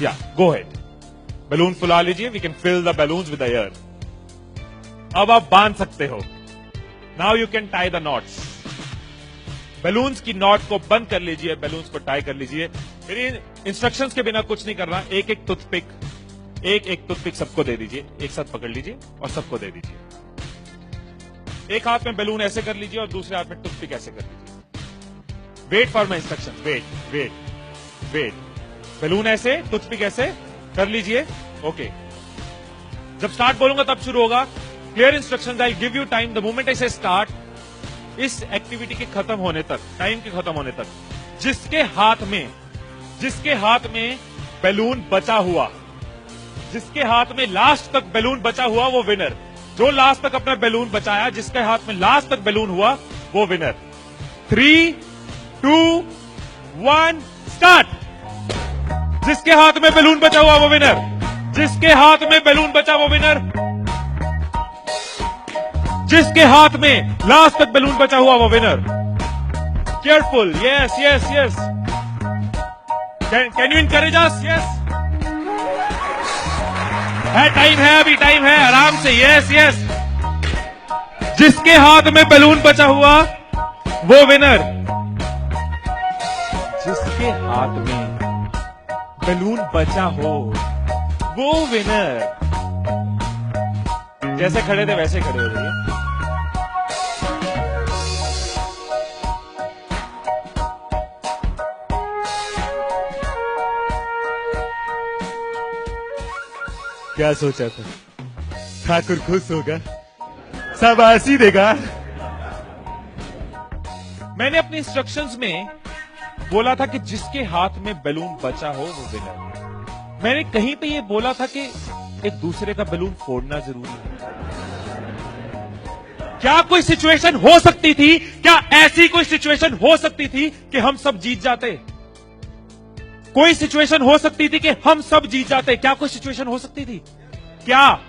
या गो head, balloon फुला लीजिए, we can fill the balloons with air. अब आप बांध सकते हो। Now you can tie the knots. Balloons की नॉट को बंद कर लीजिए, बैलून्स को टाई कर लीजिए। मेरी इंस्ट्रक्शंस के बिना कुछ नहीं करना। एक एक टूथपिक सबको दे दीजिए, एक साथ पकड़ लीजिए और सबको दे दीजिए। एक हाथ में बैलून ऐसे कर लीजिए और दूसरे हाथ में टूथपिक ऐसे कर लीजिए। Wait for my instruction, wait. Balloon ऐसे, टूथपिक ऐसे कर लीजिए। ओके, जब स्टार्ट बोलूंगा तब शुरू होगा। Clear instructions, I give you time. The moment I से स्टार्ट, इस एक्टिविटी के खत्म होने तक, टाइम के खत्म होने तक, जिसके हाथ में बैलून बचा हुआ, जिसके हाथ में लास्ट तक बैलून बचा हुआ, वो विनर। जो लास्ट तक अपना बैलून बचाया, जिसके हाथ में लास्ट तक बैलून हुआ, वो विनर। 3, 2, 1 स्टार्ट। जिसके हाथ में बैलून बचा हुआ वो विनर, जिसके हाथ में बैलून बचा वो विनर, जिसके हाथ में लास्ट तक बैलून बचा हुआ वो winner. Careful, yes. Can you encourage us? Yes, time है, अभी टाइम है, आराम से। यस। जिसके हाथ में बैलून बचा हुआ वो विनर, जिसके हाथ में बैलून बचा हो वो विनर। जैसे खड़े थे वैसे खड़े हो जाइए। क्या सोचा था? ठाकुर खुश होगा, शाबाशी देगा। मैंने अपने इंस्ट्रक्शंस में बोला था कि जिसके हाथ में बैलून बचा हो वो विनर। मैंने कहीं पे ये बोला था कि एक दूसरे का बैलून फोड़ना जरूरी है। क्या कोई सिचुएशन हो सकती थी, क्या ऐसी कोई सिचुएशन हो सकती थी कि हम सब जीत जाते? कोई सिचुएशन हो सकती थी कि हम सब जीत जाते? क्या कोई सिचुएशन हो सकती थी? क्या?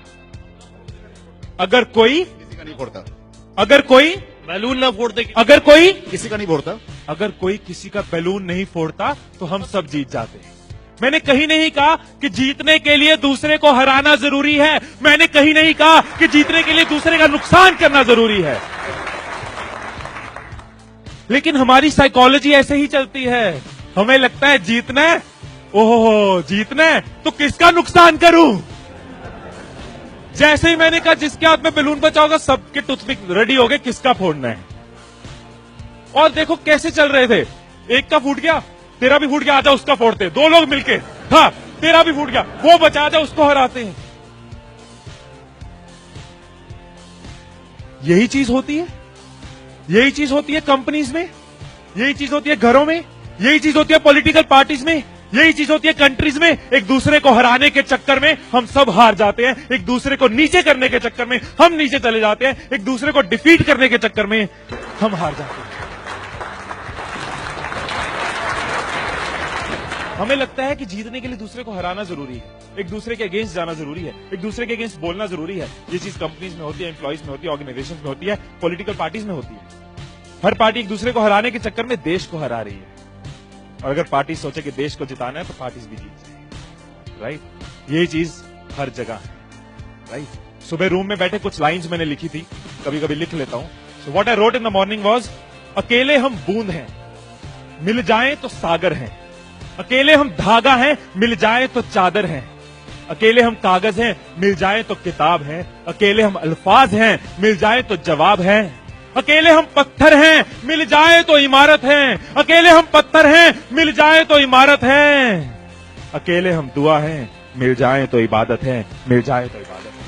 अगर कोई किसी का नहीं फोड़ता, अगर कोई बैलून ना फोड़ते, अगर कोई किसी का नहीं फोड़ता, अगर कोई किसी का बैलून नहीं फोड़ता तो हम सब जीत जाते। मैंने कहीं नहीं कहा कि जीतने के लिए दूसरे को हराना जरूरी है। मैंने कहीं नहीं कहा कि जीतने के लिए दूसरे का नुकसान करना जरूरी है। लेकिन हमारी साइकोलॉजी ऐसे ही चलती है। हमें लगता है जीतना है, ओहो जीतना है तो किसका नुकसान करूं। जैसे ही मैंने कहा जिसके हाथ में बैलून बचा होगा, सबके टूथपिक रेडी हो गए, किसका फोड़ना है। और देखो कैसे चल रहे थे। एक का फूट गया, तेरा भी फूट गया, आजा उसका फोड़ते। दो लोग मिलके, हाँ तेरा भी फूट गया, वो बचा, आजा उसको हराते हैं। यही चीज होती है, यही चीज होती है कंपनीज में, यही चीज होती है घरों में, यही चीज होती है पॉलिटिकल पार्टीज में, यही चीज होती है कंट्रीज में। एक दूसरे को हराने के चक्कर में हम सब हार जाते हैं, एक दूसरे को नीचे करने के चक्कर में हम नीचे चले जाते हैं, एक दूसरे को डिफीट करने के चक्कर में हम हार जाते हैं। हमें लगता है कि जीतने के लिए दूसरे को हराना जरूरी है, एक दूसरे के अगेंस्ट जाना जरूरी है, एक दूसरे के अगेंस्ट बोलना जरूरी है। ये चीज कंपनीज में होती है, एम्प्लॉइज में होती है, ऑर्गेनाइजेशन में होती है, पॉलिटिकल पार्टीज में होती है। हर पार्टी एक दूसरे को हराने के चक्कर में देश को हरा रही है। और अगर पार्टी सोचे कि देश को जिताना है तो पार्टीज भी जीत जाएगी, राइट। यही चीज हर जगह है, राइट। सुबह रूम में बैठे कुछ लाइंस मैंने लिखी थी, कभी कभी लिख लेता हूं। So what I wrote in the morning was, अकेले हम बूंद हैं, मिल जाएं तो सागर हैं। अकेले हम धागा हैं, मिल जाएं तो चादर हैं। अकेले हम कागज हैं, मिल जाएं तो किताब हैं। अकेले हम अल्फाज हैं, मिल जाएं तो जवाब हैं। अकेले हम पत्थर हैं, मिल जाए तो इमारत है। अकेले हम पत्थर हैं, मिल जाए तो इमारत है। अकेले हम दुआ हैं, मिल जाए तो इबादत है, मिल जाए तो इबादत है।